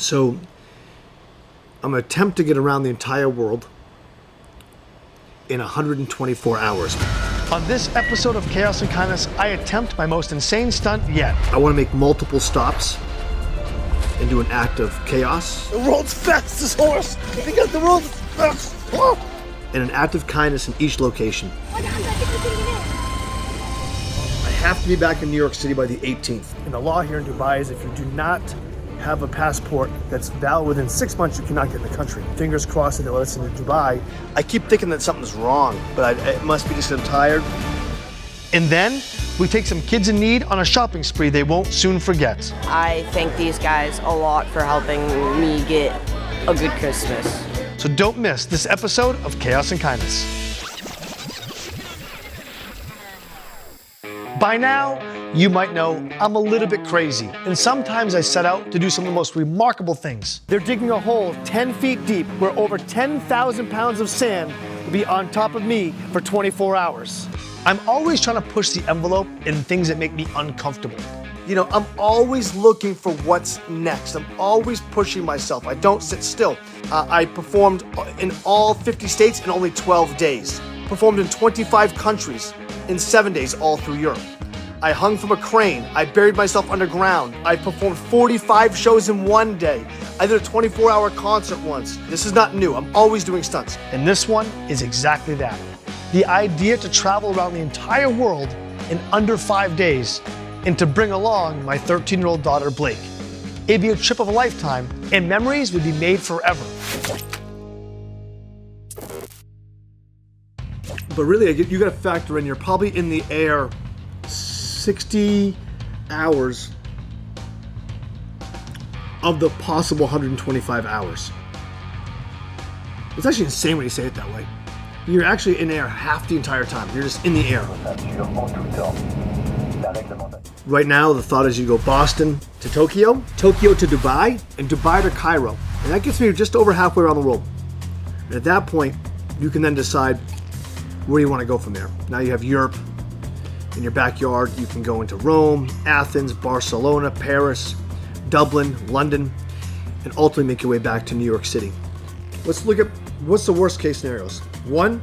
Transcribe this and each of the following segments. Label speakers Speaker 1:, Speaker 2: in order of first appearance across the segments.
Speaker 1: So I'm going to attempt to get around the entire world in 124 hours.
Speaker 2: On this episode of Chaos and Kindness, I attempt my most insane stunt yet.
Speaker 1: I want to make multiple stops and do an act of chaos.
Speaker 2: The world's fastest horse! We got the world's fastest horse!
Speaker 1: And an act of kindness in each location. I have to be back in New York City by the 18th.
Speaker 2: And the law here in Dubai is if you do not have a passport that's valid within 6 months, you cannot get in the country. Fingers crossed that they'll let us into Dubai.
Speaker 1: I keep thinking that something's wrong, but it must be just that I'm tired.
Speaker 2: And then we take some kids in need on a shopping spree they won't soon forget.
Speaker 3: I thank these guys a lot for helping me get a good Christmas.
Speaker 2: So don't miss this episode of Chaos and Kindness. By now, you might know I'm a little bit crazy, and sometimes I set out to do some of the most remarkable things. They're digging a hole 10 feet deep where over 10,000 pounds of sand will be on top of me for 24 hours. I'm always trying to push the envelope in things that make me uncomfortable.
Speaker 1: You know, I'm always looking for what's next. I'm always pushing myself. I don't sit still. I performed in all 50 states in only 12 days. Performed in 25 countries in 7 days all through Europe. I hung from a crane. I buried myself underground. I performed 45 shows in one day. I did a 24-hour concert once. This is not new. I'm always doing stunts.
Speaker 2: And this one is exactly that. The idea to travel around the entire world in under 5 days and to bring along my 13-year-old daughter, Blake. It'd be a trip of a lifetime, and memories would be made forever.
Speaker 1: But really, you got to factor in, you're probably in the air 60 hours of the possible 125 hours. It's actually insane when you say it that way. You're actually in the air half the entire time. You're just in the air. Right now, the thought is you go Boston to Tokyo, Tokyo to Dubai, and Dubai to Cairo. And that gets me just over halfway around the world. And at that point, you can then decide where you want to go from there. Now you have Europe in your backyard. You can go into Rome, Athens, Barcelona, Paris, Dublin, London, and ultimately make your way back to New York City. Let's look at what's the worst case scenarios. One,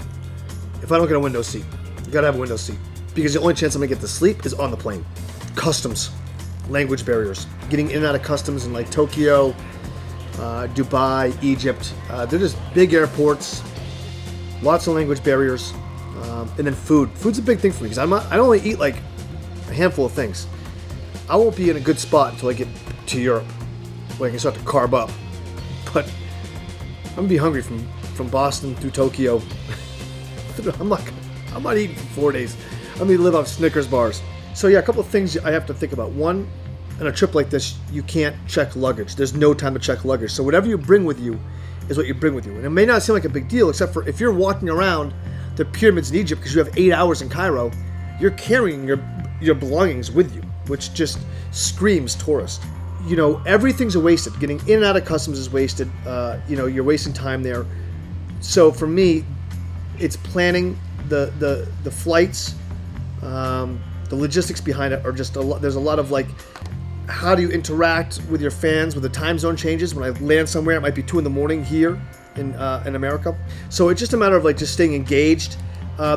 Speaker 1: if I don't get a window seat, you gotta have a window seat because the only chance I'm gonna get to sleep is on the plane. Customs, language barriers, getting in and out of customs in like Tokyo, Dubai, Egypt. They're just big airports, lots of language barriers, and then food. Food's a big thing for me because I only eat like a handful of things. I won't be in a good spot until I get to Europe, where I can start to carb up. But I'm gonna be hungry from Boston through Tokyo. I'm not eating for 4 days. I'm gonna live off Snickers bars. So yeah, a couple of things I have to think about. One, on a trip like this, you can't check luggage. There's no time to check luggage. So whatever you bring with you is what you bring with you. And it may not seem like a big deal, except for if you're walking around the pyramids in Egypt because you have 8 hours in Cairo, you're carrying your belongings with you, which just screams tourist. You know, everything's wasted. Getting in and out of customs is wasted. You're wasting time there. So for me, it's planning the flights, the logistics behind it are just there's a lot of like, how do you interact with your fans when the time zone changes? When I land somewhere, it might be 2 a.m. here in America. So it's just a matter of like just staying engaged.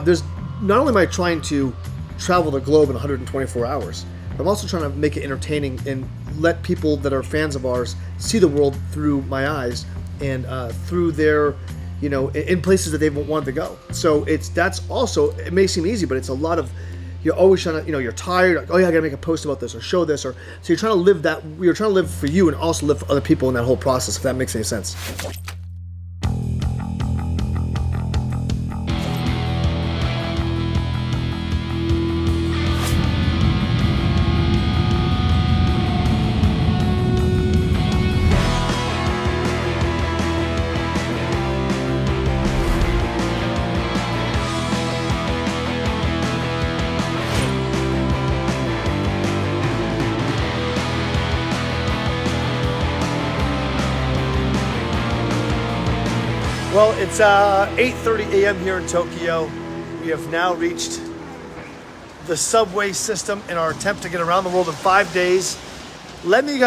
Speaker 1: There's not only am I trying to travel the globe in 124 hours, but I'm also trying to make it entertaining and let people that are fans of ours see the world through my eyes and through their, in places that they've wanted to go. So that's also, it may seem easy, but it's a lot of, you're always trying to, you're tired, like, oh yeah, I gotta make a post about this or show this, so you're trying to live for you and also live for other people in that whole process, if that makes any sense. Well, it's 8:30 a.m. here in Tokyo. We have now reached the subway system in our attempt to get around the world in 5 days.
Speaker 2: Let me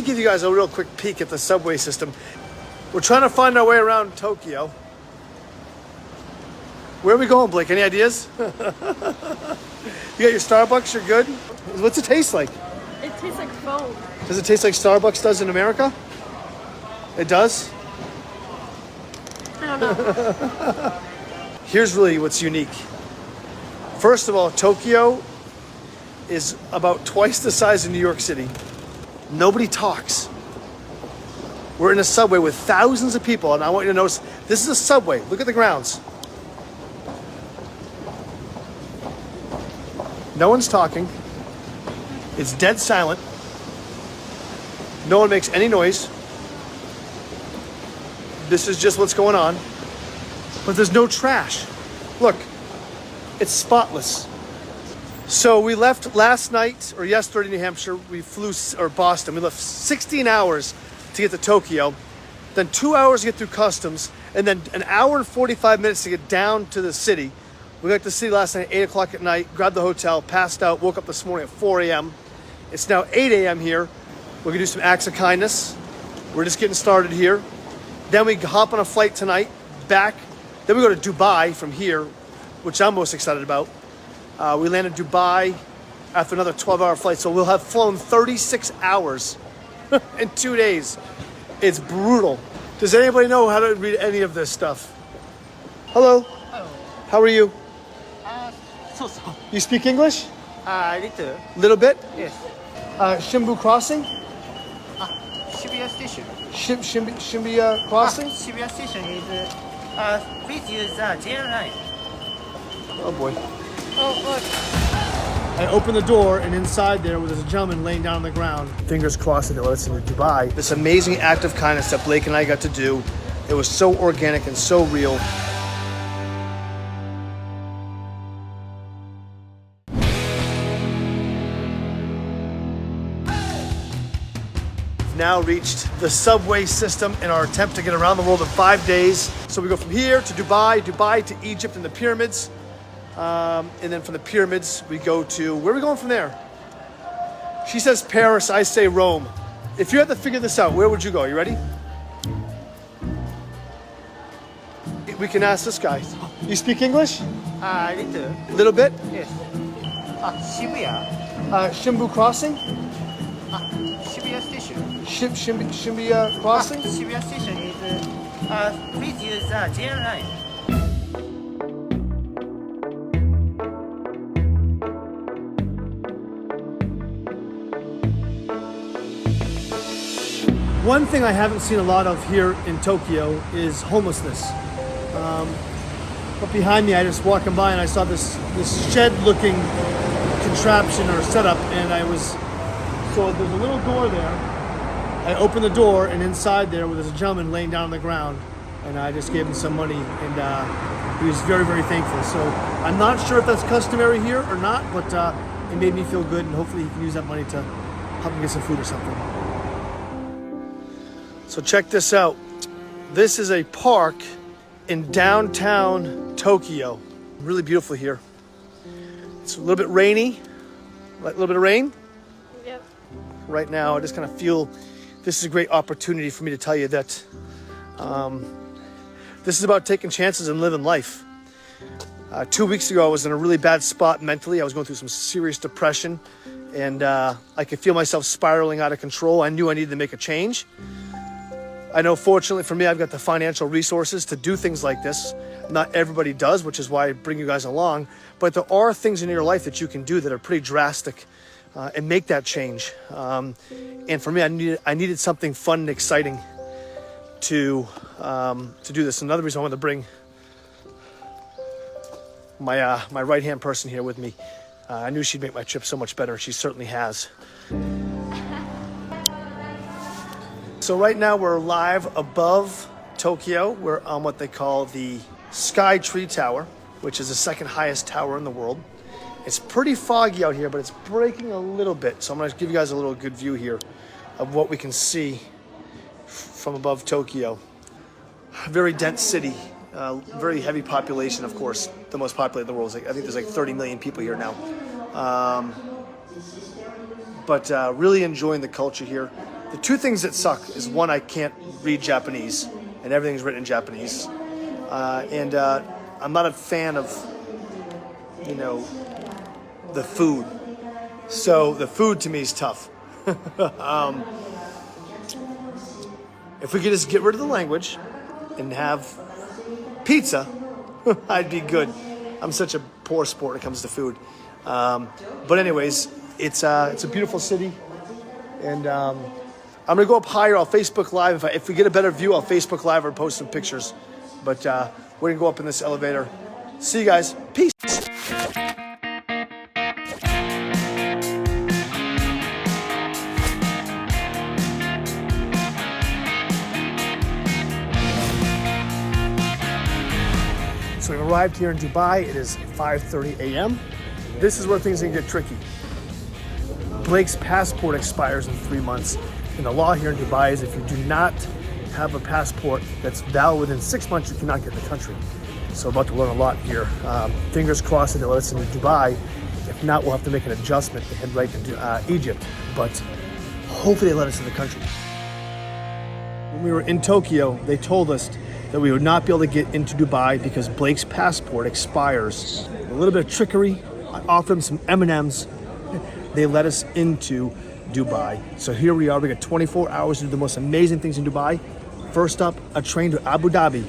Speaker 2: give you guys a real quick peek at the subway system. We're trying to find our way around Tokyo. Where are we going, Blake? Any ideas? You got your Starbucks, you're good? What's it taste like?
Speaker 4: It tastes like foam.
Speaker 2: Does it taste like Starbucks does in America? It does?
Speaker 4: I don't know.
Speaker 2: Here's really what's unique. First of all, Tokyo is about twice the size of New York City. Nobody talks. We're in a subway with thousands of people, and I want you to notice, this is a subway. Look at the grounds. No one's talking. It's dead silent. No one makes any noise. This is just what's going on. But there's no trash. Look, it's spotless. So we left last night, or yesterday, New Hampshire. We flew, or Boston. We left 16 hours to get to Tokyo, then 2 hours to get through customs, and then an hour and 45 minutes to get down to the city. We got to the city last night at 8 o'clock at night, grabbed the hotel, passed out, woke up this morning at 4 a.m. It's now 8 a.m. here. We're gonna do some acts of kindness. We're just getting started here. Then we hop on a flight tonight, back. Then we go to Dubai from here, which I'm most excited about. We land in Dubai after another 12-hour flight, so we'll have flown 36 hours in 2 days. It's brutal. Does anybody know how to read any of this stuff? Hello.
Speaker 5: Hello.
Speaker 2: How are you?
Speaker 5: So.
Speaker 2: You speak English?
Speaker 5: Little.
Speaker 2: Little bit?
Speaker 5: Yes.
Speaker 2: Shimbu Crossing?
Speaker 5: Shibuya Station.
Speaker 2: Shibuya Crossing?
Speaker 5: Shibuya Station is, please use the JR line.
Speaker 2: Oh boy.
Speaker 4: Oh, look.
Speaker 2: I opened the door, and inside there was a gentleman laying down on the ground. Fingers crossed that they let us into Dubai. This amazing act of kindness that Blake and I got to do. It was so organic and so real. Now reached the subway system in our attempt to get around the world in 5 days. So we go from here to Dubai, Dubai to Egypt and the pyramids. And then from the pyramids, we go to, where are we going from there? She says Paris, I say Rome. If you had to figure this out, where would you go? You ready? We can ask this guy. You speak English?
Speaker 5: Little.
Speaker 2: Little bit?
Speaker 5: Yes. Shibuya.
Speaker 2: Shimbu Crossing?
Speaker 5: Shibuya Station.
Speaker 2: Shibuya Crossing?
Speaker 5: Shibuya Station is, please use the JR line.
Speaker 2: One thing I haven't seen a lot of here in Tokyo is homelessness. But behind me, I just walking by and I saw this shed-looking contraption or setup, and so there's a little door there. I opened the door, and inside there was a gentleman laying down on the ground, and I just gave him some money, and he was very, very thankful. So I'm not sure if that's customary here or not, but it made me feel good, and hopefully he can use that money to help him get some food or something. So check this out. This is a park in downtown Tokyo. Really beautiful here. It's a little bit rainy, like a little bit of rain.
Speaker 4: Yep.
Speaker 2: Right now, I just kind of feel this is a great opportunity for me to tell you that this is about taking chances and living life. 2 weeks ago, I was in a really bad spot mentally. I was going through some serious depression, and I could feel myself spiraling out of control. I knew I needed to make a change. I know, fortunately for me, I've got the financial resources to do things like this. Not everybody does, which is why I bring you guys along. But there are things in your life that you can do that are pretty drastic and make that change. And for me, I needed something fun and exciting to do this. Another reason I wanted to bring my right-hand person here with me. I knew she'd make my trip so much better. She certainly has. So right now we're live above Tokyo. We're on what they call the Sky Tree Tower, which is the second highest tower in the world. It's pretty foggy out here, but it's breaking a little bit. So I'm going to give you guys a little good view here of what we can see from above Tokyo. Very dense city, very heavy population, of course. The most populated in the world. I think there's like 30 million people here now. but really enjoying the culture here. The two things that suck is one, I can't read Japanese, and everything's written in Japanese, and I'm not a fan of, you know, the food. So the food to me is tough. If we could just get rid of the language and have pizza, I'd be good. I'm such a poor sport when it comes to food. But anyways, it's a beautiful city, and I'm gonna go up higher. I'll Facebook Live. If we get a better view, I'll Facebook Live or post some pictures. But we're gonna go up in this elevator. See you guys. Peace. So we arrived here in Dubai. It is 5:30 a.m. This is where things can get tricky. Blake's passport expires in 3 months. And the law here in Dubai is if you do not have a passport that's valid within 6 months, you cannot get in the country. So I'm about to learn a lot here. Fingers crossed that they'll let us into Dubai. If not, we'll have to make an adjustment and head right into Egypt. But hopefully they let us in the country. When we were in Tokyo, they told us that we would not be able to get into Dubai because Blake's passport expires. A little bit of trickery. I offered them some M&Ms. They let us into Dubai. So here we are. We got 24 hours to do the most amazing things in Dubai. First up, a train to Abu Dhabi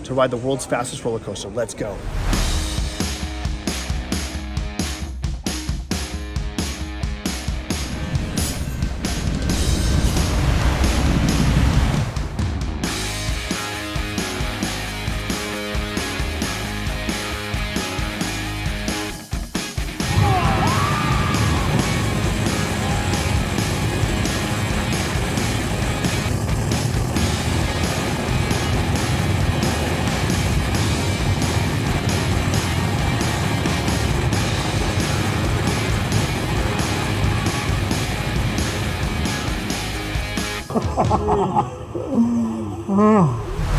Speaker 2: to ride the world's fastest roller coaster. Let's go.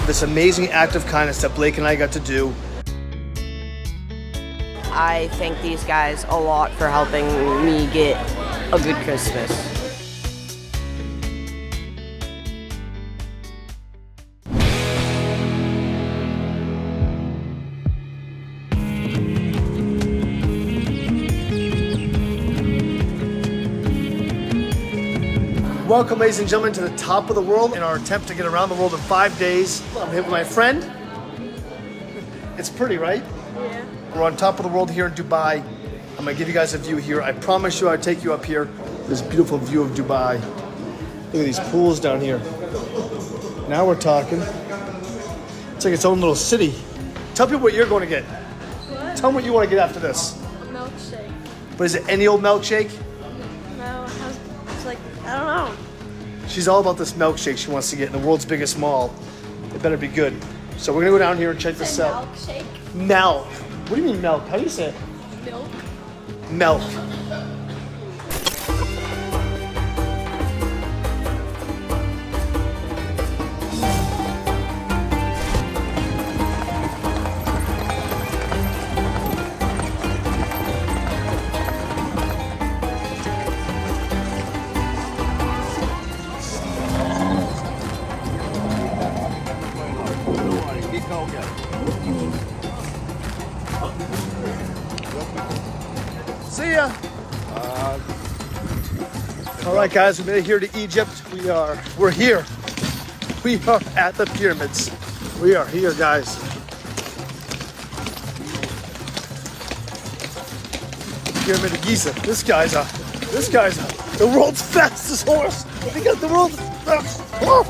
Speaker 2: This amazing act of kindness that Blake and I got to do.
Speaker 3: I thank these guys a lot for helping me get a good Christmas.
Speaker 2: Welcome, ladies and gentlemen, to the top of the world in our attempt to get around the world in 5 days. I'm here with my friend. It's pretty, right?
Speaker 4: Yeah.
Speaker 2: We're on top of the world here in Dubai. I'm gonna give you guys a view here. I promise you I'll take you up here. This beautiful view of Dubai. Look at these pools down here. Now we're talking. It's like its own little city. Tell people what you're going to get.
Speaker 4: What?
Speaker 2: Tell them what you want to get after this.
Speaker 4: A milkshake.
Speaker 2: But is it any old milkshake?
Speaker 4: No, it's like, I don't know.
Speaker 2: She's all about this milkshake she wants to get in the world's biggest mall. It better be good. So we're gonna go down here and check this out.
Speaker 4: Milkshake?
Speaker 2: Milk. What do you mean milk? How do you say it?
Speaker 4: Milk?
Speaker 2: Milk. See ya. All right, guys, we made it here to Egypt. We're here. We are at the pyramids. We are here, guys. Pyramid of Giza. This guy's the world's fastest horse. We got the world's fastest horse.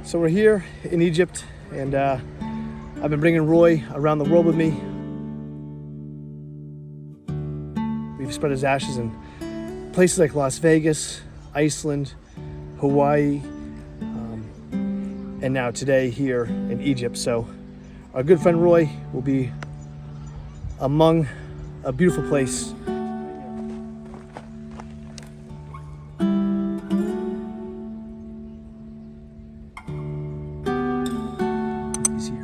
Speaker 2: So we're here in Egypt, and I've been bringing Roy around the world with me. We've spread his ashes in places like Las Vegas, Iceland, Hawaii, and now today here in Egypt. So our good friend Roy will be among a beautiful place. He's here.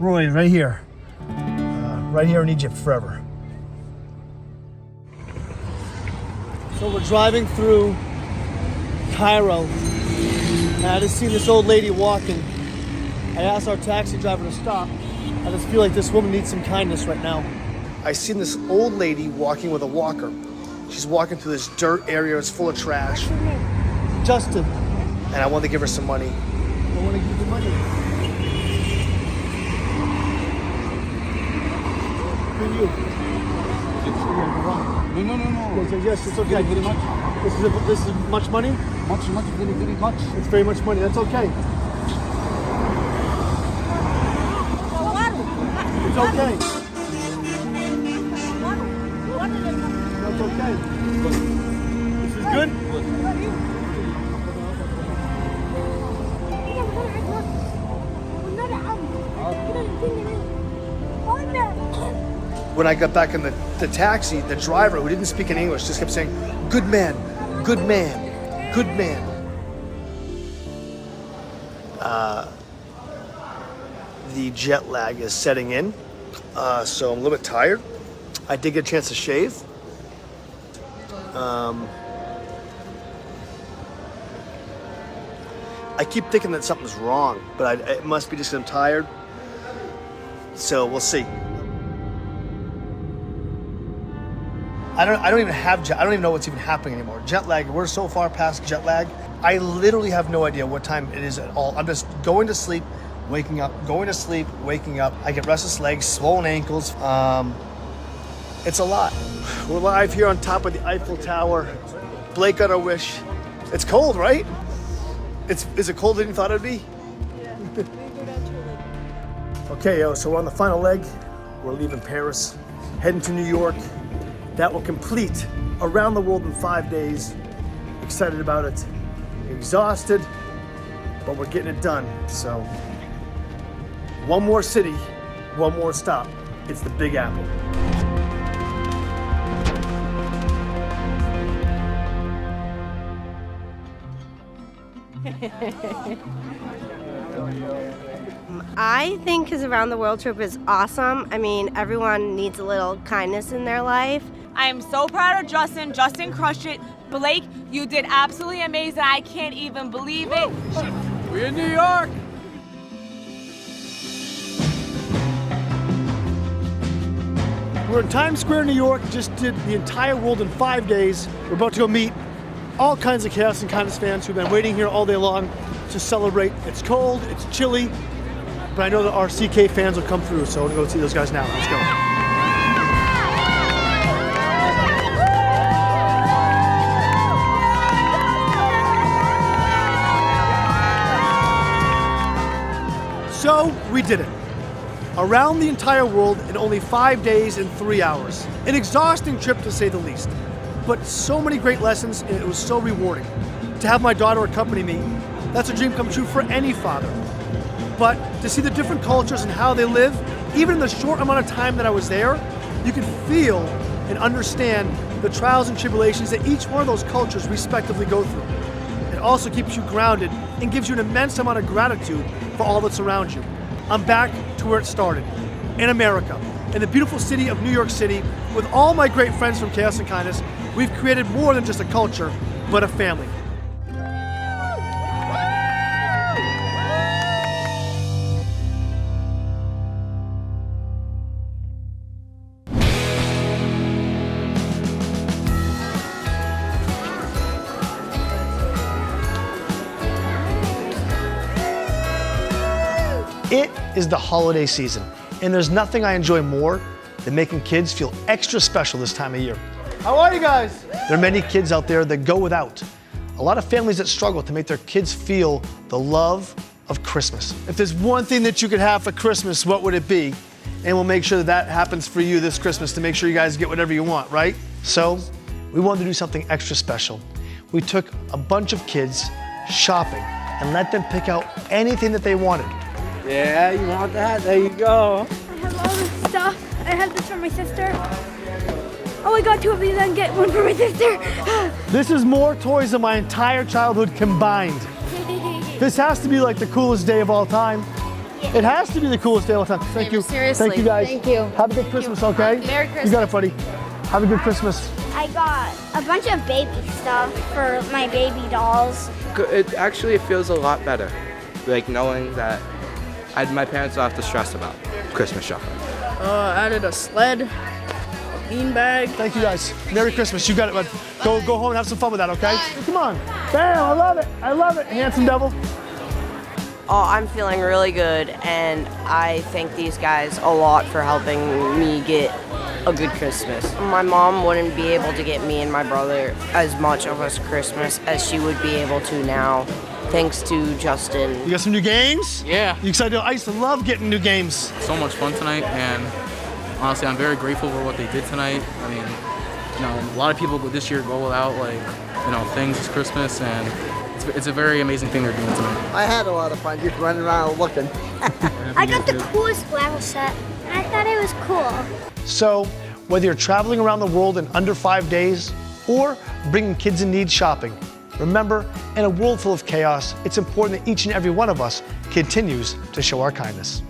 Speaker 2: Roy, right here. Right here in Egypt forever. So we're driving through Cairo. And I just seen this old lady walking. I asked our taxi driver to stop. I just feel like this woman needs some kindness right now. I seen this old lady walking with a walker. She's walking through this dirt area. It's full of trash. Justin. And I wanted to give her some money. I want to give you money. For you.
Speaker 6: No.
Speaker 2: Yes, it's okay.
Speaker 6: Very much.
Speaker 2: This is much money?
Speaker 6: Much, very much.
Speaker 2: It's very much money. That's okay. It's okay. That's okay. This is good? When I got back in the taxi, the driver, who didn't speak in English, just kept saying, "Good man, good man, good man." The jet lag is setting in, so I'm a little bit tired. I did get a chance to shave. I keep thinking that something's wrong, but it must be just 'cause I'm tired. So we'll see. I don't even know what's even happening anymore. Jet lag, we're so far past jet lag. I literally have no idea what time it is at all. I'm just going to sleep, waking up, going to sleep, waking up. I get restless legs, swollen ankles. It's a lot. We're live here on top of the Eiffel Tower. Blake got a wish. It's cold, right? Is it colder than you thought it'd be?
Speaker 4: Yeah, we go down to a lake.
Speaker 2: Okay, so we're on the final leg. We're leaving Paris, heading to New York. That will complete around the world in 5 days. Excited about it. Exhausted, but we're getting it done. So, one more city, one more stop. It's the Big Apple.
Speaker 7: I think his around the world trip is awesome. I mean, everyone needs a little kindness in their life.
Speaker 8: I am so proud of Justin. Justin crushed it. Blake, you did absolutely amazing. I can't even believe it.
Speaker 6: We're in New York.
Speaker 2: We're in Times Square, New York. Just did the entire world in 5 days. We're about to go meet all kinds of Chaos and Kindness fans who've been waiting here all day long to celebrate. It's cold, it's chilly, but I know that our CK fans will come through, so we're gonna go see those guys now. Let's go. So we did it. Around the entire world in only 5 days and 3 hours. An exhausting trip to say the least, but so many great lessons and it was so rewarding. To have my daughter accompany me, that's a dream come true for any father. But to see the different cultures and how they live, even in the short amount of time that I was there, you can feel and understand the trials and tribulations that each one of those cultures respectively go through. It also keeps you grounded and gives you an immense amount of gratitude for all that's around you. I'm back to where it started, in America, in the beautiful city of New York City, with all my great friends from Chaos and Kindness. We've created more than just a culture, but a family. It is the holiday season, and there's nothing I enjoy more than making kids feel extra special this time of year. How are you guys? There are many kids out there that go without. A lot of families that struggle to make their kids feel the love of Christmas. If there's one thing that you could have for Christmas, what would it be? And we'll make sure that that happens for you this Christmas to make sure you guys get whatever you want, right? So we wanted to do something extra special. We took a bunch of kids shopping and let them pick out anything that they wanted.
Speaker 5: Yeah, you want that? There you go.
Speaker 4: I have all this stuff. I have this for my sister. Oh, I got two of these and get one for my sister.
Speaker 2: This is more toys than my entire childhood combined. This has to be like the coolest day of all time. It has to be the coolest day of all time. Thank you.
Speaker 8: seriously.
Speaker 2: Thank you guys.
Speaker 4: Thank you.
Speaker 2: Have a good Christmas, okay?
Speaker 8: Merry
Speaker 2: You got it, buddy. Have a good Christmas.
Speaker 4: I got a bunch of baby stuff for my baby dolls.
Speaker 9: It feels a lot better, like knowing that my parents don't have to stress about Christmas shopping.
Speaker 3: I added a sled, a beanbag.
Speaker 2: Thank you guys. Merry Christmas. You got it, bud. Go home and have some fun with that, okay? Come on. Bam, I love it. I love it. Handsome devil.
Speaker 3: Oh, I'm feeling really good, and I thank these guys a lot for helping me get a good Christmas. My mom wouldn't be able to get me and my brother as much of a Christmas as she would be able to now, thanks to Justin.
Speaker 2: You got some new games?
Speaker 6: Yeah.
Speaker 2: You excited? I used to love getting new games.
Speaker 6: So much fun tonight, and honestly, I'm very grateful for what they did tonight. I mean, a lot of people this year go without things this Christmas, and it's a very amazing thing they're doing tonight.
Speaker 5: I had a lot of fun just running around looking.
Speaker 4: I got the coolest flower set. I thought it was cool.
Speaker 2: So, whether you're traveling around the world in under 5 days or bringing kids in need shopping, remember, in a world full of chaos, it's important that each and every one of us continues to show our kindness.